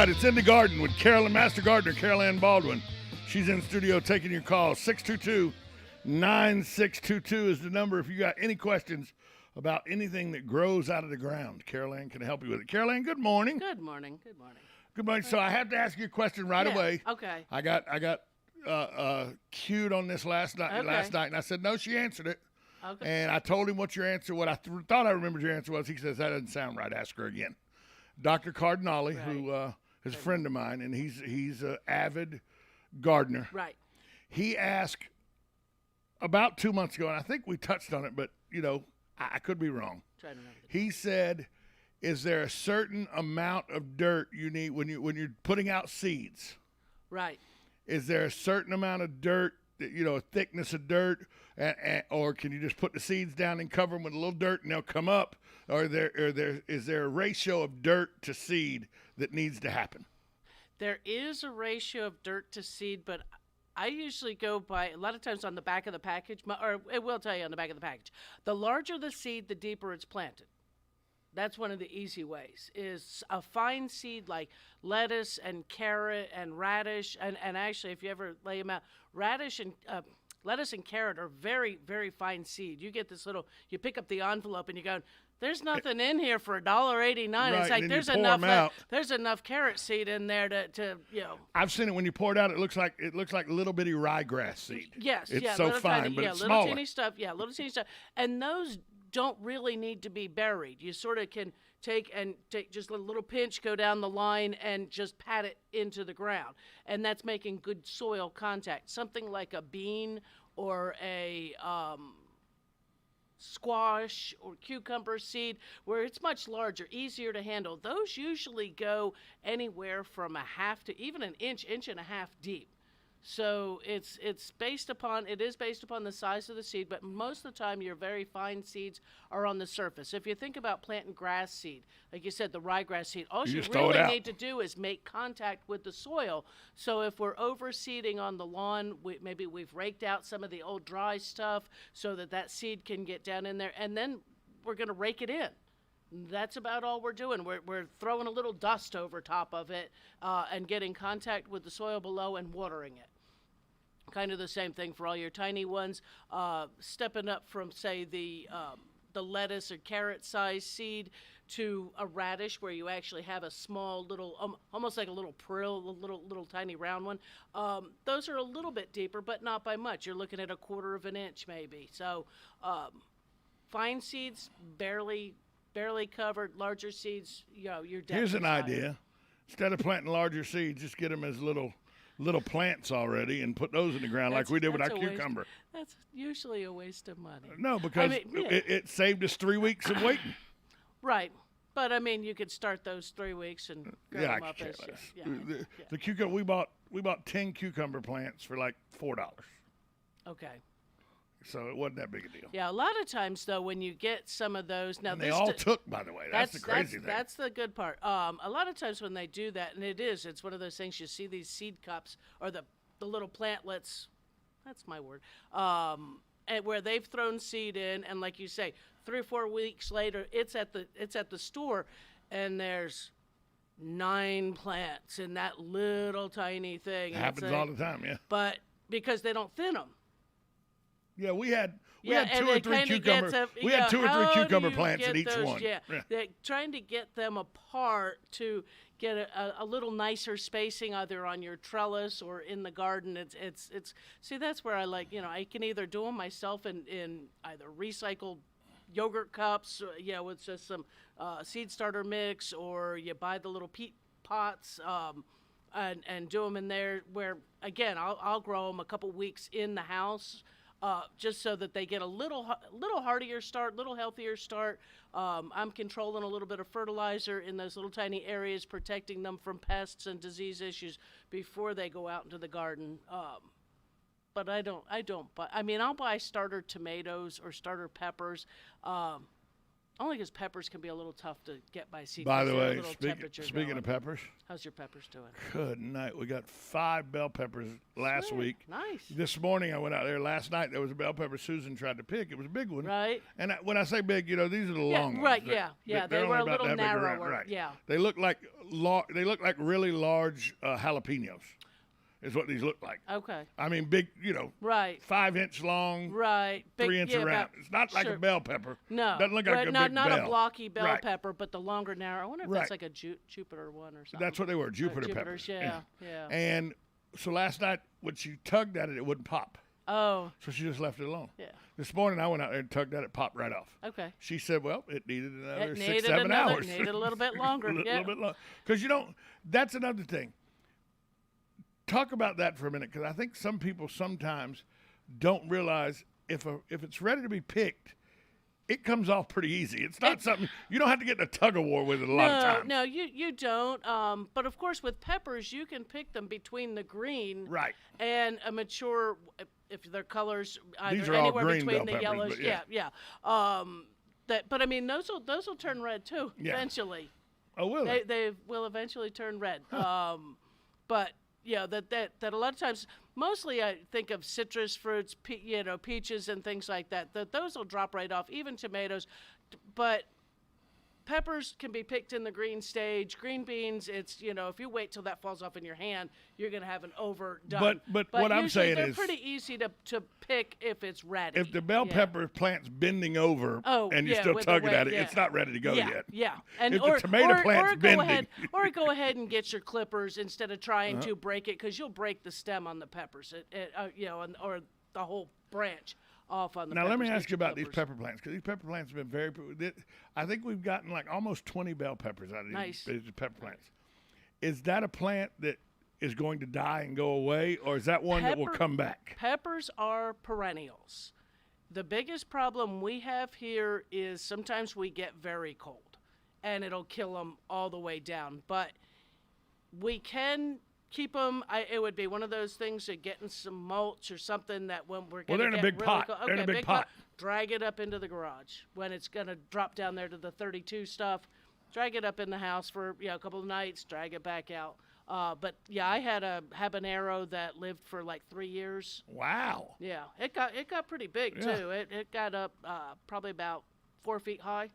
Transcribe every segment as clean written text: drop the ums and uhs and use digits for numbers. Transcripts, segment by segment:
right, it's In the Garden with Carolyn, Master Gardener, Carol Ann Baldwin. She's in the studio taking your calls. 622-9622 is the number if you got any questions about anything that grows out of the ground. Carol Ann can help you with it. Carol Ann, good morning. Good morning. Good morning. Good morning. So I have to ask you a question right away. Okay. I got cued on this last night, and I said, no, she answered it. Okay. And I told him what your answer, what I thought I remembered your answer was. He says, that doesn't sound right. Ask her again. Dr. Cardinale, who is a friend of mine, and he's an avid gardener. Right. He asked about 2 months ago, and I think we touched on it, but, you know, I could be wrong. Try to remember. He said, is there a certain amount of dirt you need when you're putting out seeds? Right. Is there a certain amount of dirt, a thickness of dirt, or can you just put the seeds down and cover them with a little dirt and they'll come up? Or is there a ratio of dirt to seed that needs to happen? There is a ratio of dirt to seed, but I usually go by, a lot of times on the back of the package, or it will tell you on the back of the package. The larger the seed, the deeper it's planted. That's one of the easy ways, is a fine seed like lettuce and carrot and radish. And actually, if you ever lay them out, lettuce and carrot are very, very fine seed. You get this you pick up the envelope and you go, there's nothing in here for $1.89. Right, it's like there's enough carrot seed in there to. I've seen it when you pour it out. It looks like little bitty rryegrass seed. Yes, it's so fine, tiny, but it's little smaller. Teeny stuff. Yeah, little teeny stuff, and those don't really need to be buried. You sort of can take just a little pinch, go down the line, and just pat it into the ground, and that's making good soil contact. Something like a bean or a squash or cucumber seed, where it's much larger, easier to handle. Those usually go anywhere from a half to even an inch and a half deep. So it is based upon the size of the seed, but most of the time your very fine seeds are on the surface. If you think about planting grass seed, like you said, the ryegrass seed, all you really need to do is make contact with the soil. So if we're overseeding on the lawn, maybe we've raked out some of the old dry stuff so that seed can get down in there, and then we're going to rake it in. That's about all we're doing. We're throwing a little dust over top of it and getting contact with the soil below and watering it. Kind of the same thing for all your tiny ones. Stepping up from, say, the lettuce or carrot size seed to a radish, where you actually have a small little, almost like a little prill, a little tiny round one. Those are a little bit deeper, but not by much. You're looking at 1/4 of an inch maybe. So fine seeds, barely covered. Larger seeds, you're dead. Here's an idea. Instead of planting larger seeds, just get them as little plants already and put those in the ground like we did with our cucumber. That's usually a waste of money. No, because it saved us 3 weeks of waiting. Right. But, you could start those 3 weeks and grow them up as the cucumber, we bought 10 cucumber plants for like $4. Okay. So it wasn't that big a deal. Yeah, a lot of times, though, when you get some of those... Now, they all took, by the way. That's the crazy thing. That's the good part. A lot of times when they do that, and it's one of those things, you see these seed cups, or the little plantlets, that's my word, and where they've thrown seed in, and like you say, 3 or 4 weeks later, it's at the store, and there's 9 plants in that little tiny thing. It happens all the time, yeah. But because they don't thin them. Yeah, we had 2 or 3 cucumber. We had 2 or 3 cucumber plants in each one. Yeah, they're trying to get them apart to get a little nicer spacing, either on your trellis or in the garden. It's see, that's where I like. I can either do them myself in either recycled yogurt cups, with just some seed starter mix, or you buy the little peat pots. And do them in there. Where again, I'll grow them a couple weeks in the house. Just so that they get a little heartier start, little healthier start. I'm controlling a little bit of fertilizer in those little tiny areas, protecting them from pests and disease issues before they go out into the garden. But I don't buy. I'll buy starter tomatoes or starter peppers. Only because peppers can be a little tough to get by seed. By the way, temperature speaking going. of peppers, How's your peppers doing? good night. We got 5 bell peppers last Sweet. week. Nice. This morning I went out there. Last night there was a bell pepper Susan tried to pick. It was a big one. Right. And when I say big, these are the long ones. Right. Yeah. Yeah. They're They were only a about little that big around, narrower. right. Yeah. They look like really large jalapenos. Is what these look like. Okay. I mean, big. Right. 5-inch long. Right. Big, 3 inch around. It's not like a bell pepper. No. Doesn't look like a big not bell. a blocky bell Right. pepper, but the longer, narrow. I wonder if Right. that's like a Jupiter one or something. That's what they were, Jupiter Jupiters, peppers. yeah. And so last night, when she tugged at it, it wouldn't pop. Oh. So she just left it alone. Yeah. This morning, I went out there and tugged at it, popped right off. Okay. She said, well, it needed another It 6, 7 hours. Needed a little bit longer. a little bit longer. Because that's another thing. Talk about that for a minute, because I think some people sometimes don't realize if it's ready to be picked, it comes off pretty easy. It's not something you don't have to get in a tug of war with it a lot of times. No, you don't. But of course, with peppers, you can pick them between the green Right. and a mature, if their colors These either are all anywhere green between bell the peppers, yellows. but yeah. But I mean, those will turn red too eventually. Oh, will They will eventually turn red. But yeah, that a lot of times, mostly I think of citrus fruits, peaches and things like that. Those will drop right off. Even tomatoes, but peppers can be picked in the green stage. Green beans, it's if you wait till that falls off in your hand, you're gonna have an overdone. But what I'm usually saying they're is, pretty easy to pick if it's ready. if the bell pepper plant's bending over and you're still with the tugging weight, at it, it's not ready to go yet. Yeah, and If the tomato plant's bending. go ahead and get your clippers instead of trying to break it, because you'll break the stem on the peppers, or the whole branch off on the Now, peppers. let me Get ask you your about these clippers. pepper plants, because these pepper plants have been I think we've gotten like almost 20 bell peppers out of these pepper plants. Is that a plant that is going to die and go away, or is that one that will come back? Peppers are perennials. The biggest problem we have here is sometimes we get very cold, and it'll kill them all the way down. But we can keep them. It would be one of those things of getting some mulch or something that when we're going to they're in a big pot. Cold, They're in a big pot. Drag it up into the garage when it's going to drop down there to the 32 stuff. Drag it up in the house for a couple of nights. Drag it back out. But yeah, I had a habanero that lived for like 3 years. Wow. Yeah, it got pretty big too. It got up probably about 4 feet high.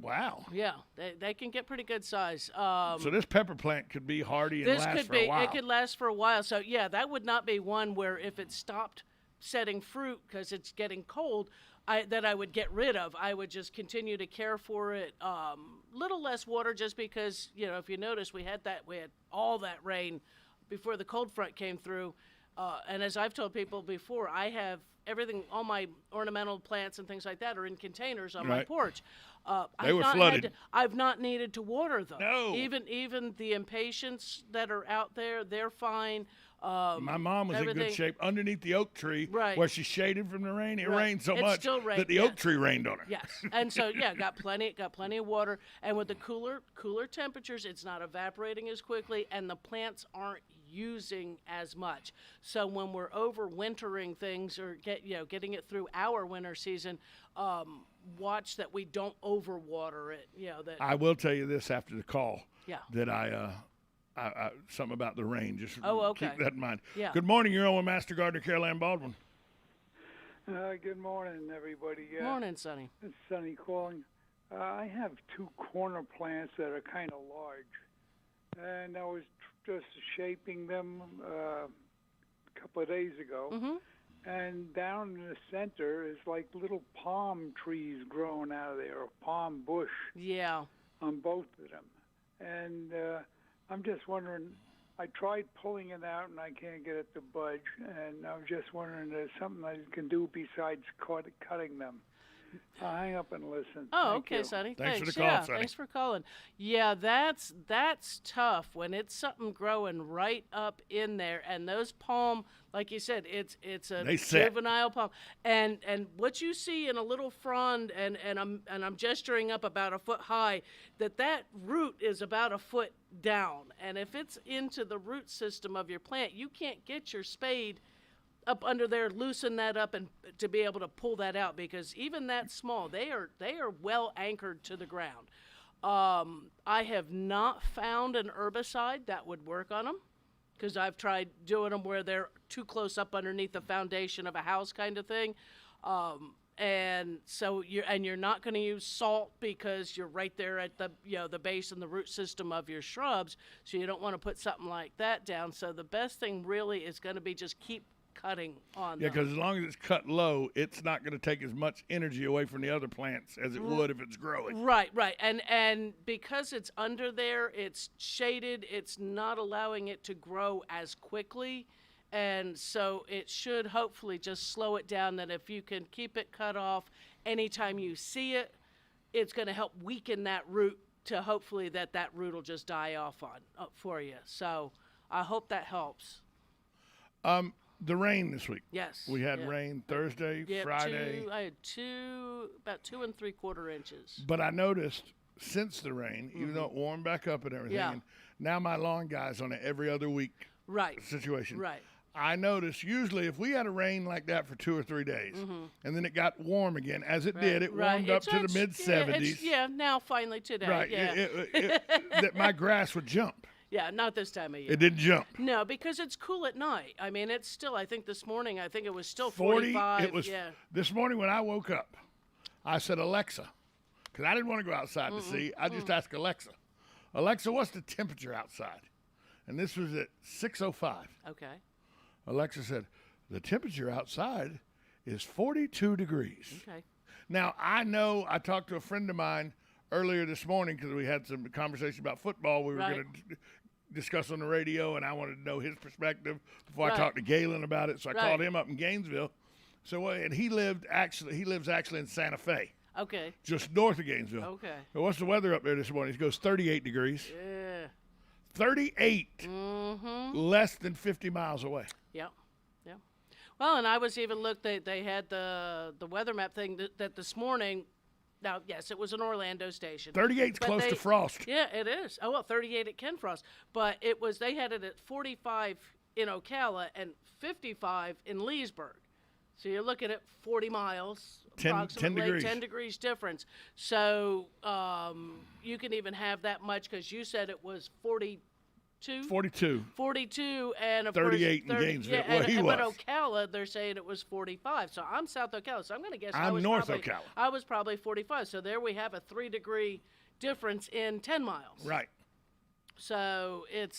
Wow. Yeah, they can get pretty good size. So this pepper plant could be hardy and last for a while. It could last for a while. So yeah, that would not be one where if it stopped setting fruit because it's getting cold, that I would get rid of. I would just continue to care for it. Little less water, just because if you notice, we had all that rain before the cold front came through. And as I've told people before, I have everything, all my ornamental plants and things like that are in containers on my porch. They were flooded. I've not needed to water them. No. Even the impatiens that are out there, they're fine. My mom was in good shape underneath the oak tree where she shaded from the rain. It rained so much that the oak tree rained on her. Yes, and so got plenty of water. And with the cooler temperatures, it's not evaporating as quickly, and the plants aren't using as much. So when we're overwintering things or getting it through our winter season, watch that we don't overwater it. I will tell you this after the call. Yeah. That I something about the rain. Just keep that in mind. Yeah. Good morning. You're on with Master Gardener Carol Ann Baldwin. Good morning, everybody. Morning, Sonny. It's Sonny calling. I have 2 corner plants that are kind of large, and I was just shaping them a couple of days ago. Mm-hmm. And down in the center is like little palm trees growing out of there, a palm bush. Yeah. On both of them. And I'm just wondering, I tried pulling it out and I can't get it to budge. And I was just wondering if there's something I can do besides cutting them. I'll hang up and listen. Oh, Thank okay, you. Sonny. Thanks for the call, yeah, Sonny. Thanks for calling. Yeah, that's tough when it's something growing right up in there, and those palm, like you said, it's a juvenile palm, and what you see in a little frond, and I'm gesturing up about a foot high, that root is about a foot down, and if it's into the root system of your plant, you can't get your spade up under there, loosen that up, and to be able to pull that out, because even that small, they are well anchored to the ground. I have not found an herbicide that would work on them, because I've tried doing them where they're too close up underneath the foundation of a house kind of thing. And so you're not going to use salt because you're right there at the the base and the root system of your shrubs, so you don't want to put something like that down. So the best thing really is going to be just keep cutting on them. Yeah, because as long as it's cut low, it's not going to take as much energy away from the other plants as it would if it's growing. Right. And because it's under there, it's shaded, it's not allowing it to grow as quickly. And so it should hopefully just slow it down, that if you can keep it cut off anytime you see it, it's going to help weaken that root to hopefully that root will just die off for you. So I hope that helps. The rain this week. Yes. We had rain Thursday, Yeah, Friday. I had about 2 3/4 inches. But I noticed since the rain, even though it warmed back up and everything, Yeah. and now my lawn guy's on an every other week Right. situation. Right. I noticed usually if we had a rain like that for 2 or 3 days, and then it got warm again, as it did, it warmed up to the mid-70s. Yeah, now finally today. Right. Yeah. That my grass would jump. Yeah, not this time of year. It didn't jump. No, because it's cool at night. I mean, it's still, I think this morning, it was still 40. 45. It was this morning when I woke up. I said, Alexa, because I didn't want to go outside to see. I just asked Alexa, what's the temperature outside? And this was at 6:05. Okay. Alexa said, the temperature outside is 42 degrees. Okay. Now, I know I talked to a friend of mine earlier this morning because we had some conversation about football we were Right. going to discuss on the radio, and I wanted to know his perspective before I Right. talked to Galen about it. So I Right. called him up in Gainesville. So, and he lives actually in Santa Fe, Okay. just north of Gainesville. Okay. So what's the weather up there this morning? It goes 38 degrees. Yeah. 38, Mm-hmm. less than 50 miles away. Yep. Yeah. Well, and I was even looked. They had the weather map thing that this morning. Now, yes, it was an Orlando station. 38's But close to frost. Yeah, it is. Oh, well, 38 at Ken Frost. But they had it at 45 in Ocala and 55 in Leesburg. So you're looking at 40 miles, 10 approximately, degrees. 10 degrees difference. So you can even have that much, because you said it was 42? 42. 42, and of 38 in course, 30, Gainesville. yeah, Well, he but was. Ocala, they're saying it was 45. So I'm South Ocala, so I'm going to guess I'm North probably, Ocala. I was probably 45. So there we have a 3-degree difference in 10 miles. Right. So it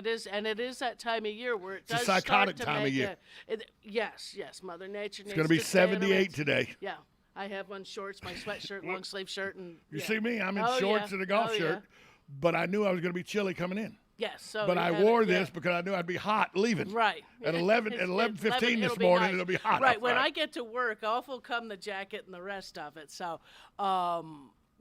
is that time of year where it It's a does psychotic start to time of make year. yes, Mother Nature needs It's going to be to stay in her 78 midst. today. Yeah, I have on shorts, my sweatshirt, long sleeve shirt, and You yeah. see me? I'm in Oh, shorts yeah. and a golf Oh, shirt, but I knew I was going to be chilly coming in. Yes, so But you I had wore it, this because I knew I'd be hot leaving. Right. At Yeah. 11 It's- at 11:15 this it'll be morning, nice. it'll be hot Right. When outside. I get to work, off will come the jacket and the rest of it. So,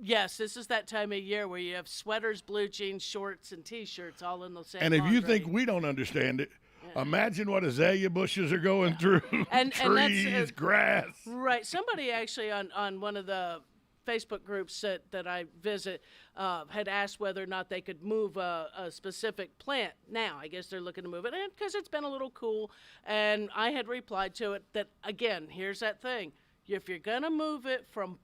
yes, this is that time of year where you have sweaters, blue jeans, shorts, and T-shirts all in the same. And if you laundry. think we don't understand it, imagine what azalea bushes are going through. And that's, trees, grass. Right. Somebody actually on one of the Facebook groups that I visit had asked whether or not they could move a specific plant. Now, I guess they're looking to move it because it's been a little cool. And I had replied to it that, again, here's that thing. If you're going to move it from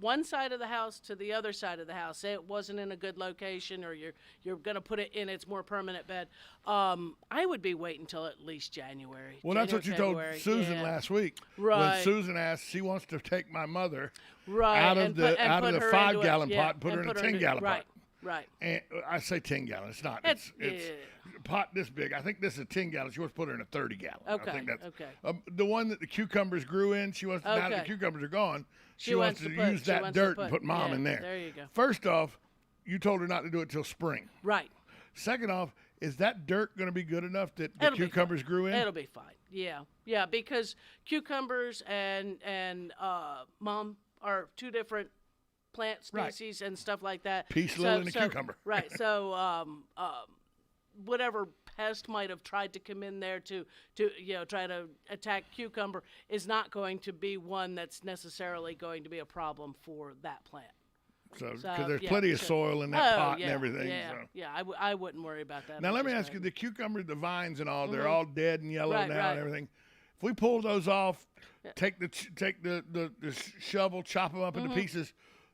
one side of the house to the other side of the house, say it wasn't in a good location, or you're going to put it in its more permanent bed, I would be waiting until at least January. Well, that's what you February. told Susan Yeah. last week. Right. When Susan asked, she wants to take my mother Right, out of and the put- and put the her 5-gallon into it, yeah, pot and put her in a into- 10-gallon pot. Right, right. And I say 10 gallon. It's not. It's- It's pot this big. I think this is 10 gallon. She wants to put her in a 30 gallon. Okay, I think that's okay. The one that the cucumbers grew in. She wants now that the Okay. cucumbers are gone. She, She wants wants to to put- use she that wants to dirt and put- put mom yeah, in there. there you go. First off, you told her not to do it till spring. Right. Second off, is that dirt going to be good enough that the It'll be cucumbers fine. grew in? It'll be fine. Yeah, yeah, because cucumbers and mom are two different plant Right. species and stuff like that. Peace lily and a cucumber. Right. So whatever pest might have tried to come in there to try to attack cucumber is not going to be one that's necessarily going to be a problem for that plant. So, because So, there's yeah, plenty of so- soil in that pot yeah, and everything. Yeah, So. yeah. I wouldn't worry about that. Now I'm let me just ask you: saying. the cucumbers, the vines, and all—they're all dead and yellow Right, now right. and everything. we pull those off, take the shovel, chop them up into pieces.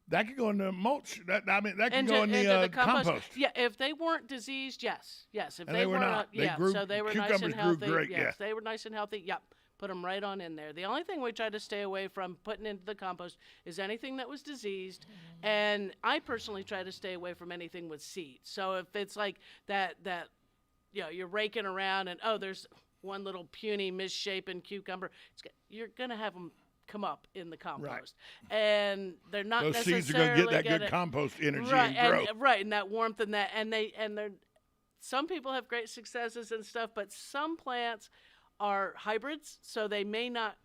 That could go in the mulch. That could go in the compost. Yeah, if they weren't diseased, yes. If And they were not. So they were nice Cucumbers and grew healthy. great, Yes, they were nice and healthy. Yep. Put them right on in there. The only thing we try to stay away from putting into the compost is anything that was diseased, and I personally try to stay away from anything with seeds. So if it's like that you're raking around and there's one little puny misshapen cucumber, you're gonna have them come up in the compost, and they're not those necessarily seeds are going to get that good compost energy and grow. And that warmth and that, and they're. Some people have great successes and stuff, but some plants are hybrids, so they may not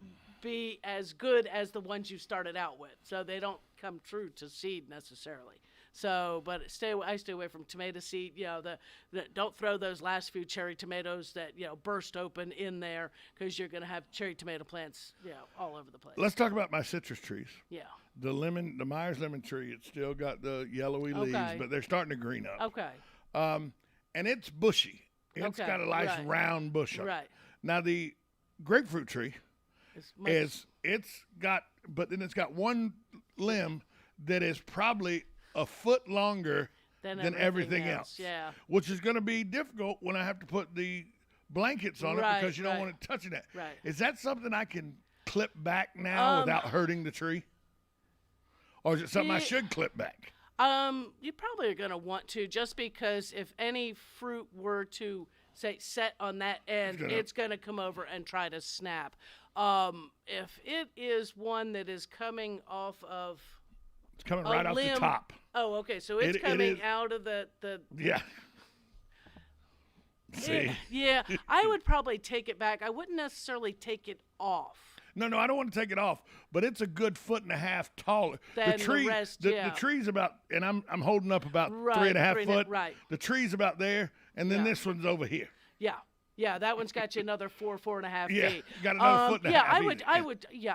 be as good as the ones you started out with, so they don't come true to seed necessarily. So, but I stay away from tomato seed. Don't throw those last few cherry tomatoes that burst open in there, because you're going to have cherry tomato plants all over the place. Let's talk about my citrus trees. Yeah. The Myers lemon tree, it's still got the yellowy leaves, but they're starting to green up. Okay. And it's bushy. It's got a nice round bush on it. Right. Now the grapefruit tree it's got one limb that is probably a foot longer than everything else. Yeah. Which is going to be difficult when I have to put the blankets on it, because you don't want it touching it. Right. Is that something I can clip back now without hurting the tree? Or is it something I should clip back? You probably are going to want to, just because if any fruit were to say set on that end, it's going to come over and try to snap. If it is one that is coming off of it's coming right off the top. Oh, okay. So it's coming out of the yeah. See? Yeah, I would probably take it back. I wouldn't necessarily take it off. No, I don't want to take it off, but it's a good 1.5 feet taller. Than the rest, the tree's about, and I'm holding up about 3.5 foot. Right. The tree's about there, and then this one's over here. Yeah, that one's got you another 4.5 feet. Yeah, got another foot and a half.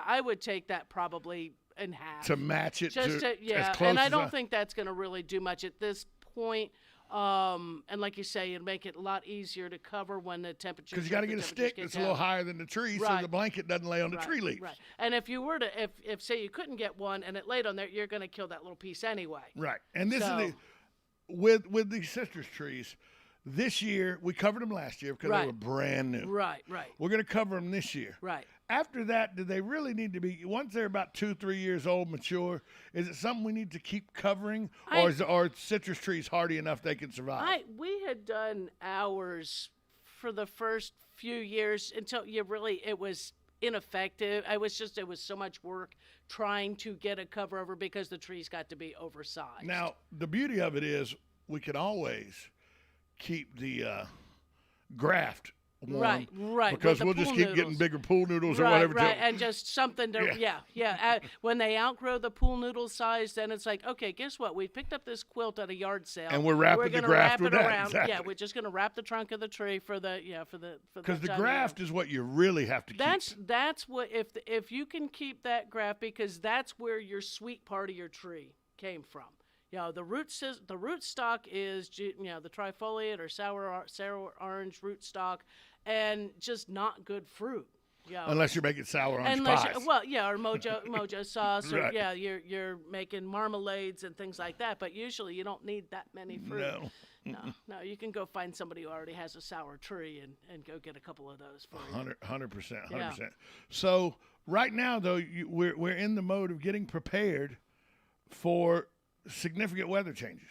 I would take that probably in half to match it. Just as close and I don't think that's going to really do much at this point. And like you say, it'd make it a lot easier to cover when the temperature. Because you got to get a stick that's a little higher than the tree, so the blanket doesn't lay on the tree leaves. Right. And if you were to, if say you couldn't get one and it laid on there, you're going to kill that little piece anyway. Right. And this is with these citrus trees. This year, we covered them last year because they were brand new. Right. We're going to cover them this year. Right. After that, do they really need to be, once they're about 2-3 years old, mature, is it something we need to keep covering? Or citrus trees hardy enough they can survive? We had done ours for the first few years until it was ineffective. It was so much work trying to get a cover over because the trees got to be oversized. Now, the beauty of it is we can always keep the graft warm, right. Because we'll just keep getting bigger pool noodles or whatever. Right, and just something to, when they outgrow the pool noodle size, then it's like, okay, guess what? We picked up this quilt at a yard sale, and we're wrapping the graft with that. Around. Exactly. Yeah, we're just going to wrap the trunk of the tree for the. Because the graft is what you really have to keep. That's what if you can keep that graft, because that's where your sweet part of your tree came from. The root stock is the trifoliate or sour orange root stock, and just not good fruit. Unless you're making sour orange pies. Or mojo sauce, or you're making marmalades and things like that. But usually you don't need that many fruit. No, you can go find somebody who already has a sour tree and go get a couple of those for you. 100%. So right now, though, we're in the mode of getting prepared for significant weather changes.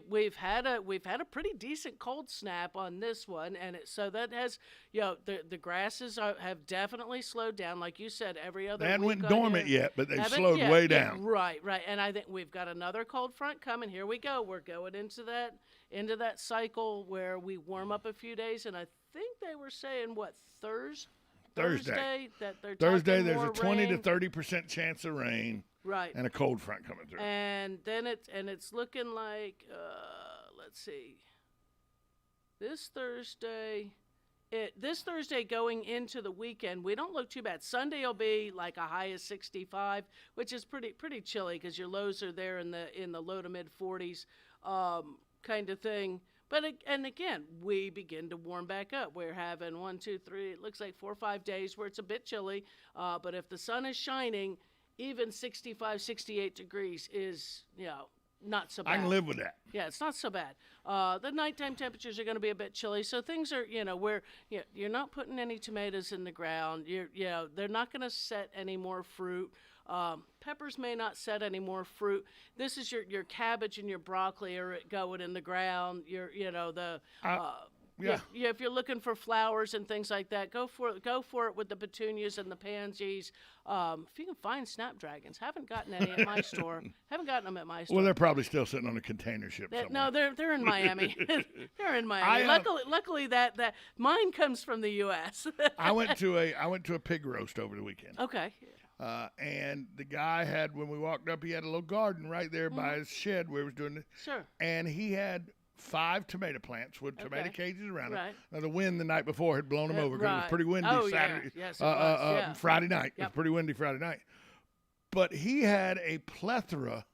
We've had a pretty decent cold snap on this one, and so that has the grasses have definitely slowed down, like you said. Every other they hadn't week went dormant yet, but they've slowed way down. Right, and I think we've got another cold front coming. Here we go. We're going into that cycle where we warm up a few days, and I think they were saying Thursday that they're Thursday there's a 20 rain. to 30% chance of rain. Right. And a cold front coming through. And then it's looking like let's see. This Thursday going into the weekend, we don't look too bad. Sunday will be like a high of 65, which is pretty chilly because your lows are there in the low to mid 40s kind of thing. And again, we begin to warm back up. We're having 1, 2, 3. It looks like 4 or 5 days where it's a bit chilly. But if the sun is shining, even 65, 68 degrees is, not so bad. I can live with that. Yeah, it's not so bad. The nighttime temperatures are going to be a bit chilly, so things are, where you're not putting any tomatoes in the ground. They're not going to set any more fruit. Peppers may not set any more fruit. This is your cabbage and your broccoli are going in the ground. If you're looking for flowers and things like that, go for it with the petunias and the pansies. If you can find snapdragons, haven't gotten any at my store. Haven't gotten them at my store. Well, they're probably still sitting on a container ship somewhere. No, they're in Miami. They're in Miami. Luckily that mine comes from the U.S. I went to a pig roast over the weekend. Okay. And the guy had, when we walked up, he had a little garden right there by his shed where he was doing it. Sure. And he had 5 tomato plants with tomato cages around Right. it. Now, the wind the night before had blown them over because it was Right. pretty windy Saturday. Yeah. Yes, it was. Yeah. Friday night. It was Yep. pretty windy Friday night. But he had a plethora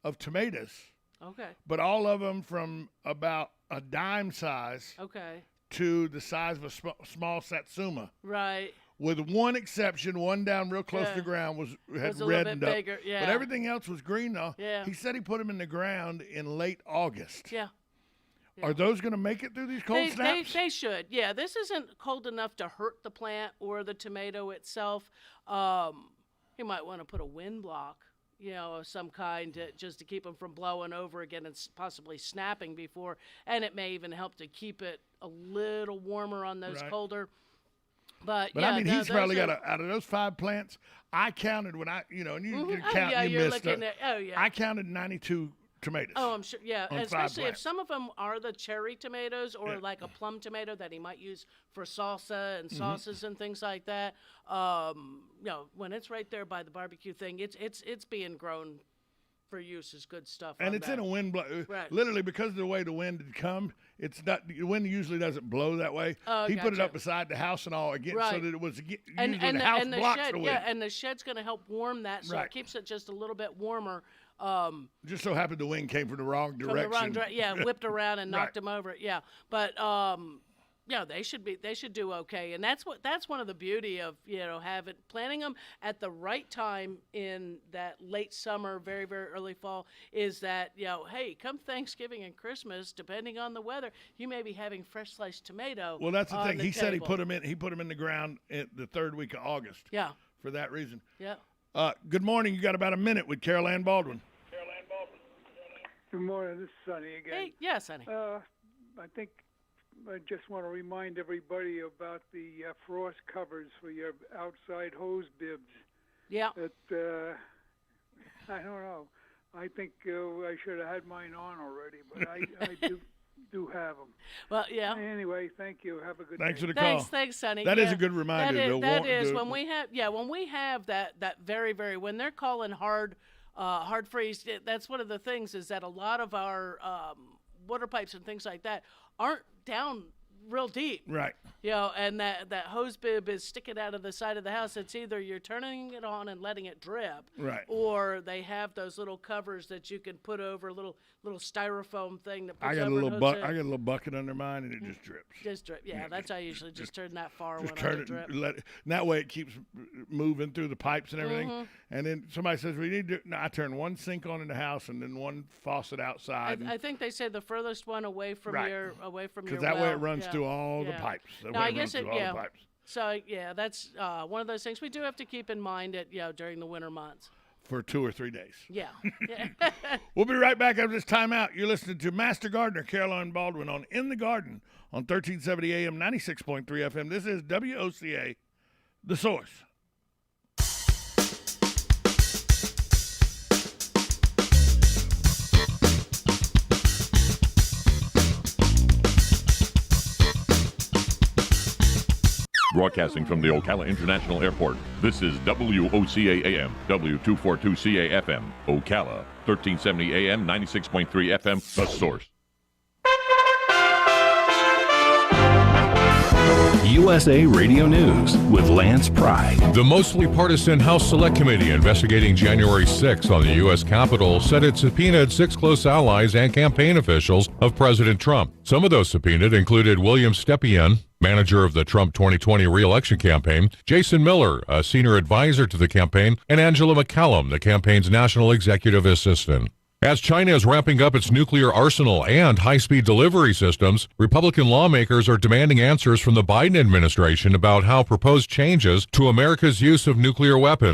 of tomatoes, Okay. but all of them from about a dime size Okay. to the size of a small satsuma. Right. With one exception, one down real close to the ground had Was a little reddened bit up. bigger, yeah. But everything else was green though. Yeah. He said he put them in the ground in late August. Yeah. Are those going to make it through these cold snaps? They should. Yeah, this isn't cold enough to hurt the plant or the tomato itself. You might want to put a wind block, of some kind just to keep them from blowing over again and possibly snapping before. And it may even help to keep it a little warmer on those colder. But I mean, he's probably got out of those 5 plants. I counted when I, and you count, you missed it. I counted 92 tomatoes. Oh, I'm sure. Yeah, on 5 especially if plants. some of them are the cherry tomatoes or like a plum tomato that he might use for salsa and sauces and things like that. When it's right there by the barbecue thing, it's being grown for use as good stuff. And it's in a wind blow. Right. Literally, because of the way the wind had come, it's not. The wind usually doesn't blow that way. Oh, he put it gotcha. up beside the house and all again, so Right. that it was usually and the house the blocks shed, the wind. yeah, and the shed's going to help warm that, so Right. it keeps it just a little bit warmer. Just so happened the wind came from the wrong direction. From the wrong direction, yeah, whipped around and knocked Right. them over. Yeah, but they should do okay, and that's one of the beauty of planting them at the right time in that late summer, very very early fall. Is that hey, come Thanksgiving and Christmas, depending on the weather, you may be having fresh sliced tomato. Well, that's the on thing. He said he table. put them in. He put them in the ground at the 3rd week of August. Yeah, For that reason. yeah. Good morning. You got about a minute with Carol Ann Baldwin. Good morning. This is Sonny again. Hey, yes, honey. I think I just want to remind everybody about the frost covers for your outside hose bibs. Yeah. That I don't know. I think I should have had mine on already, but I do have them. Well, yeah. Anyway, thank you. Have a good Thanks day. for the call. Thanks, Sonny. That is a good reminder. That is when we have that very very when they're calling hard freeze. That's one of the things is that a lot of our water pipes and things like that aren't down real deep. Right. And that hose bib is sticking out of the side of the house. It's either you're turning it on and letting it drip, Right. or they have those little covers that you can put over, a little styrofoam thing that puts I got a over little an I hose got a little bucket under mine, and it just drips. Just drip. Yeah, that's how I usually just turn that far Just when turn I it, drip. and let it, and that way it keeps moving through the pipes and everything. Mm-hmm. And then somebody says we need to. No, I turn one sink on in the house and then one faucet outside. I think they say the furthest one away from Right. your Because that way well. it runs Yeah. through all the Yeah. pipes. That No, way I it guess runs it. through all Yeah. the pipes. So yeah, that's one of those things we do have to keep in mind at during the winter months. For 2 or 3 days. Yeah. Yeah. We'll be right back after this timeout. You're listening to Master Gardener Caroline Baldwin on In the Garden on 1370 AM, 96.3 FM. This is WOCA, The Source. Broadcasting from the Ocala International Airport, this is WOCA AM, W242CA FM, Ocala, 1370 AM, 96.3 FM, The Source. USA Radio News with Lance Pride. The mostly partisan House Select Committee investigating January 6 on the U.S. Capitol said it subpoenaed 6 close allies and campaign officials of President Trump. Some of those subpoenaed included William Stepien, manager of the Trump 2020 re-election campaign, Jason Miller, a senior advisor to the campaign, and Angela McCallum, the campaign's national executive assistant. As China is ramping up its nuclear arsenal and high-speed delivery systems, Republican lawmakers are demanding answers from the Biden administration about how proposed changes to America's use of nuclear weapons